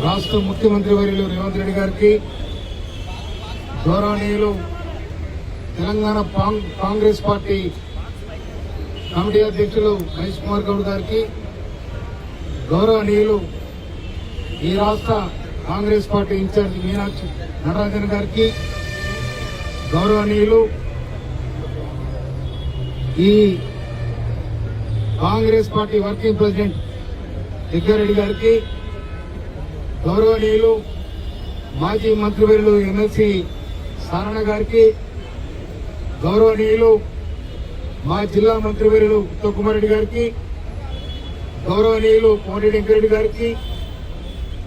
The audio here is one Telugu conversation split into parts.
రాష్ట్ర ముఖ్యమంత్రి వర్యులు రేవంత్ రెడ్డి గారికి, గౌరవనీయులు తెలంగాణ కాంగ్రెస్ పార్టీ కమిటీ అధ్యక్షులు మహేష్ కుమార్ గౌడ్ గారికి, గౌరవనీయులు ఈ రాష్ట్ర కాంగ్రెస్ పార్టీ ఇన్ఛార్జి మీనాక్షి నటరాజన్ గారికి, గౌరవనీయులు ఈ Congress party working president Jaggareddy గారికి, గౌరవనీయులు మాజీ మంత్రివర్యులు ఎమ్మెల్సీ సారణ గారికి, గౌరవనీయులు మా జిల్లా మంత్రివర్యులు ఉత్తమ్ కుమార్ రెడ్డి గారికి, గౌరవనీయులు కోమటిరెడ్డి వెంకరెడ్డి గారికి,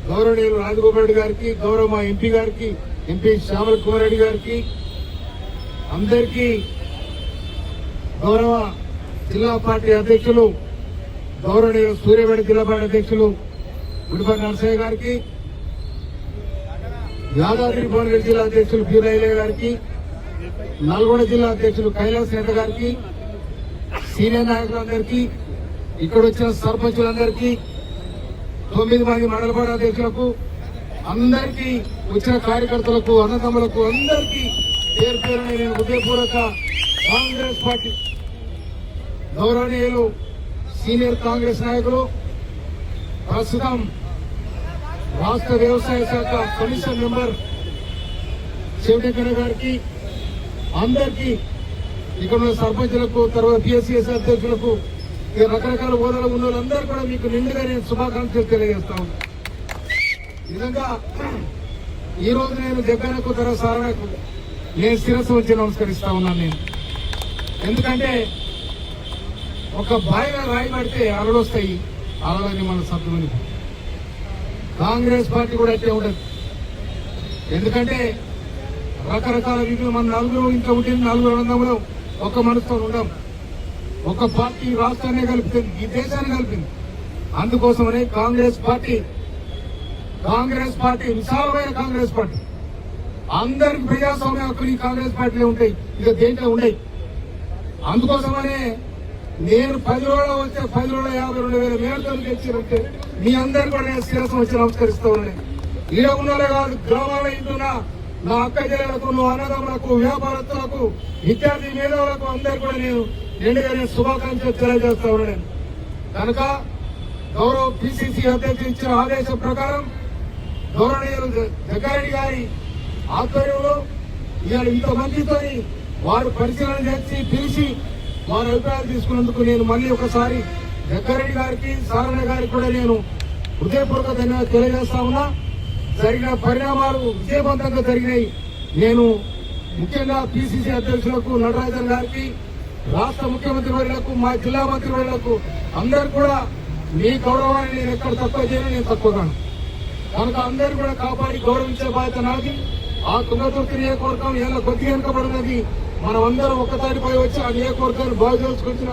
గౌరవనీయులు రాజగోపాల్ రెడ్డి గారికి, గౌరవ మా ఎంపీ గారికి, ఎంపీ శ్యామల కుమార్ రెడ్డి గారికి, అందరికీ గౌరవ జిల్లా పార్టీ అధ్యక్షులు గౌరవనీయులు సూర్యాపేట జిల్లా పార్టీ అధ్యక్షులు గుడిపల్లి నరసయ్య గారికి, యాదాద్రి భువనగిరి జిల్లా అధ్యక్షులు పీరైలయ్య గారికి, నల్గొండ జిల్లా అధ్యక్షులు కైలాస్ నేత గారికి, సీనియర్ నాయకులందరికీ, ఇక్కడ వచ్చిన సర్పంచులందరికీ, 9 మంది మండల పార్టీ అధ్యక్షులకు, అందరికీ వచ్చిన కార్యకర్తలకు, అన్నదమ్ములకు అందరికీ పేరు పేరున నేను హృదయపూర్వక కాంగ్రెస్ పార్టీ గౌరవనీయులు సీనియర్ కాంగ్రెస్ నాయకులు, ప్రస్తుతం రాష్ట్ర వ్యవసాయ శాఖ కమిషన్ మెంబర్ శివశంకర్ గారికి, అందరికీ ఇక్కడ ఉన్న సర్పంచులకు, తర్వాత పిఎస్సిఎస్ అధ్యక్షులకు, ఇక రకరకాల హోదాలో ఉన్న వాళ్ళందరూ కూడా మీకు నిండుగా నేను శుభాకాంక్షలు తెలియజేస్తా ఉన్నా. నిజంగా ఈ రోజు నేను జగ్గనకు తర్వాత సారణకు నేను శిరస్సు వచ్చి నమస్కరిస్తా ఉన్నాను. నేను ఎందుకంటే ఒక బాయిలో రాయి పడితే అలలు వస్తాయి, అలలని మన సత్తుమని కాంగ్రెస్ పార్టీ కూడా అట్టే ఉండదు. ఎందుకంటే రకరకాల వీటిలో మన నలుగురు ఇంకా ఉంటుంది, నలుగురు అనందంలో ఒక మనసుతో ఉండం. ఒక పార్టీ రాష్ట్రాన్ని కలిపింది, ఈ దేశాన్ని కలిపింది. అందుకోసమనే కాంగ్రెస్ పార్టీ విశాలమైన కాంగ్రెస్ పార్టీ, అందరికి ప్రజాస్వామ్య హక్కులు ఈ కాంగ్రెస్ పార్టీలో ఉంటాయి, ఇక దేంట్లో ఉండయి. అందుకోసమనే నేను 10 రోజులు వచ్చే 10 రోజుల 52,000 మేరతలు తెచ్చినట్టే మీ అందరు కూడా నేను శిరస్సు వచ్చి నమస్కరిస్తూ ఉన్నాయి. ఈడ ఉన్నలే కాదు, గ్రామాల్లో ఇంటున్న నా అక్క చెల్లెలకు, నా అన్నదమ్ములకు, వ్యాపారస్తులకు, విద్యార్థి మేధావులకు అందరు కూడా నేను నిండుగా నేను శుభాకాంక్షలు తెలియజేస్తా ఉన్నాను. కనుక గౌరవ పిసిసి అధ్యక్షులు ఇచ్చిన ఆదేశం ప్రకారం గౌరవనీయులు జగ్గారెడ్డి గారి ఆధ్వర్యంలో ఇవాళ ఇంతమందితో వారు పరిశీలన చేసి పిలిచి వారి అభిప్రాయాలు తీసుకున్నందుకు నేను మళ్ళీ ఒకసారి జగ్గారెడ్డి గారికి, సారణ గారికి కూడా నేను హృదయపూర్వక ధన్యవాదాలు తెలియజేస్తా ఉన్నా. జరిగిన పరిణామాలు విజయవంతంగా జరిగినాయి. నేను ముఖ్యంగా పిసిసి అధ్యక్షులకు నటరాజన్ గారికి, రాష్ట్ర ముఖ్యమంత్రి వర్యులకు, మా జిల్లా మంత్రి వర్యులకు అందరూ కూడా మీ గౌరవాన్ని నేను ఎక్కడ తక్కువ చేయను, నేను తక్కువ కాను. కనుక అందరూ కూడా కాపాడి గౌరవించే బాధ్యత నాది. ఆ తుంగతుర్తి నియోజకవర్గం ఎలా కొద్దిగా వెనుకబడినది, మనం అందరం ఒక్కసారిపై వచ్చి ఆ నియోజకవర్గాన్ని బాగు చేసుకొచ్చిన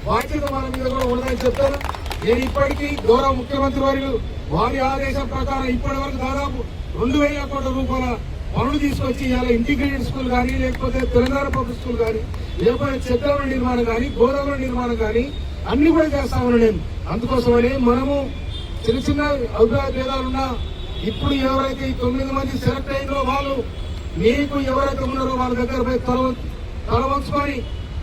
బాధ్యత మన మీద కూడా ఉండదని చెప్తాను. నేను ఇప్పటికీ గౌరవ ముఖ్యమంత్రి వర్యులు వారి ఆదేశం ప్రకారం ఇప్పటి వరకు దాదాపు 2,000 కోట్ల రూపాయల పనులు తీసుకొచ్చి ఇలా ఇంటిగ్రేటెడ్ స్కూల్ కానీ, లేకపోతే తెలంగాణ పబ్లిక్ స్కూల్ కానీ, లేకపోతే చెత్తల నిర్మాణం కానీ, గోదావరి నిర్మాణం కానీ అన్ని కూడా చేస్తామని నేను. అందుకోసమని మనము చిన్న చిన్న అభిప్రాయ భేదాలున్నా ఇప్పుడు ఎవరైతే ఈ 9 మంది సెలెక్ట్ అయిందో వాళ్ళు మీకు ఎవరైతే ఉన్నారో వాళ్ళ దగ్గర పోయి తల వంచుకొని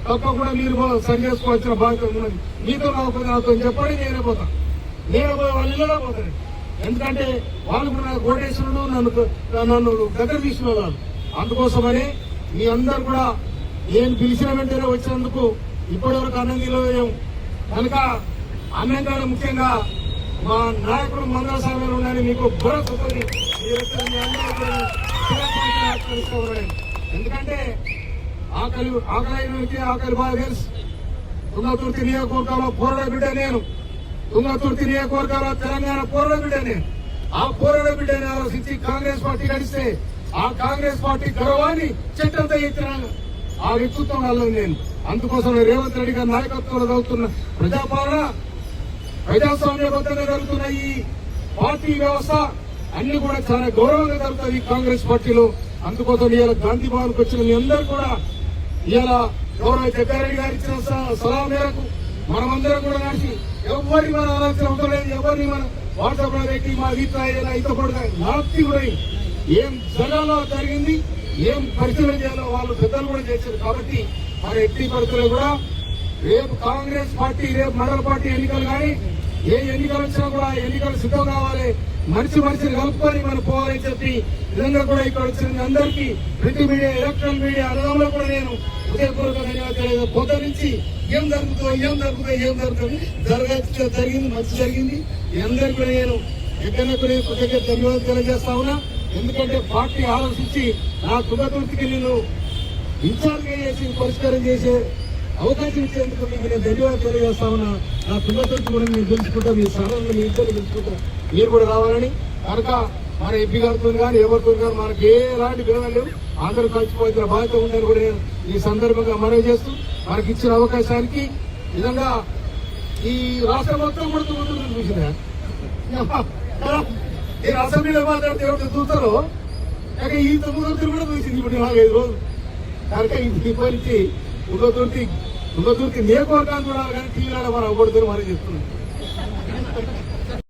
తప్పకుండా మీరు సరి చేసుకోవాల్సిన బాధ్యత ఉన్నది. మీతో నాతో చెప్పండి, నేనే పోతాను, నేనే పోయి వాళ్ళ ఇళ్ళలో పోతాను. ఎందుకంటే వాళ్ళు కూడా నాకు కోటేశ్వరుడు నన్ను దగ్గర తీసుకున్న వాళ్ళు. అందుకోసమని మీ అందరు కూడా నేను పిలిచిన వెంటనే వచ్చినందుకు ఇప్పటివరకు ఆనందం. కనుక అన్నంగా ముఖ్యంగా మా నాయకుడు మంగళ స్వామిలో ఉన్నాయని మీకు భరోసా. ఎందుకంటే ఆకలి బాగా తెలుసు. తుంగతుర్తి నియోజకవర్గంలో పోరాడ బిడ్డ నేను, తుంగతుర్తి నియోజకవర్గంలో తెలంగాణ పోరాడ బిడ్డ నేను. ఆ పోరాడ బిడ్డని ఆలోచించి కాంగ్రెస్ పార్టీ గడిస్తే ఆ కాంగ్రెస్ పార్టీ గౌరవాన్ని చెట్టంతా ఎత్తిన ఆ వ్యక్తిత్వం వల్ల నేను. అందుకోసం రేవంత్ రెడ్డి గారి నాయకత్వంలో జరుగుతున్న ప్రజాపాలన, ప్రజాస్వామ్యబద్ధంగా జరుగుతున్న ఈ పార్టీ వ్యవస్థ అన్ని కూడా చాలా గౌరవంగా జరుగుతుంది కాంగ్రెస్ పార్టీలో. అందుకోసం ఇవాళ గాంధీ భవన్కి వచ్చిన మీ అందరూ కూడా ఇవాళ గౌరవ జగ్గారెడ్డి గారు ఇచ్చిన సలహా మేరకు మనమందరం కూడా నడిచి ఎవరిని మన ఆలోచన అవసరం లేదు, ఎవరిని మన వాట్సాప్ లో పెట్టి మా అభిప్రాయాలు అయితే కూడా నాస్తి కూడా ఏం జనాల్లో జరిగింది, ఏం పరిశీలన చేయాలో వాళ్ళు పెద్దలు కూడా చేశారు. కాబట్టి మరి ఎట్టి పరిస్థితుల్లో కూడా రేపు కాంగ్రెస్ పార్టీ, రేపు మండల పార్టీ ఎన్నికలు కానీ ఏ ఎన్నికలు వచ్చినా కూడా ఎన్నికలు సిద్ధం కావాలి, మనిషిని కలుపుకొని మనం పోవాలని చెప్పి నిజంగా కూడా ఇక్కడ వచ్చిన అందరికీ ప్రింట్ మీడియా, ఎలక్ట్రానిక్ మీడియా అనుభవంలో కూడా నేను హృదయపూర్వక ధన్యవాదాలు. పొద్దు నుంచి ఏం జరుగుతుంది జరిగింది, మంచి జరిగింది. అందరికీ కూడా నేను ఎక్కడైనా కూడా కృతజ్ఞత ధన్యవాదాలు తెలియజేస్తా ఉన్నా. ఎందుకంటే పార్టీ ఆలోచించి నా తుంగతుర్తికి నేను ఇన్ఛార్జ్ చేసి పరిష్కారం చేసే అవకాశం ఇచ్చేందుకు మీకు నేను ధన్యవాదాలు తెలియజేస్తా ఉన్నా. నా తుంగతుర్తి కూడా నేను తెలుసుకుంటా, మీ స్థానంలో మీ ఇద్దరు తెలుసుకుంటా, మీరు కూడా రావాలని. కనుక మన ఎంపీ గారితో కానీ ఎవరితో కానీ మనకి ఎలాంటి భేదాలు లేవు, అందరూ కలిసిపోయిన బాధ్యత ఉందని కూడా నేను ఈ సందర్భంగా మనవి చేస్తూ మనకి ఇచ్చిన అవకాశానికి నిజంగా ఈ రాష్ట్రం మొత్తం కూడా తుంగతుర్తి చూసిందా, నేను అసెంబ్లీలో మాట్లాడితే ఎవరు చూస్తారో ఈ తుంగతుర్తి కూడా చూసింది ఇప్పుడు 4-5 రోజులు. కనుక ఇప్పటి నుంచి తుంగతుర్తి నియోజకవర్గాన్ని కూడా కానీ టీవీలో మనం అవ్వకూడదని మనం చెప్తున్నాం.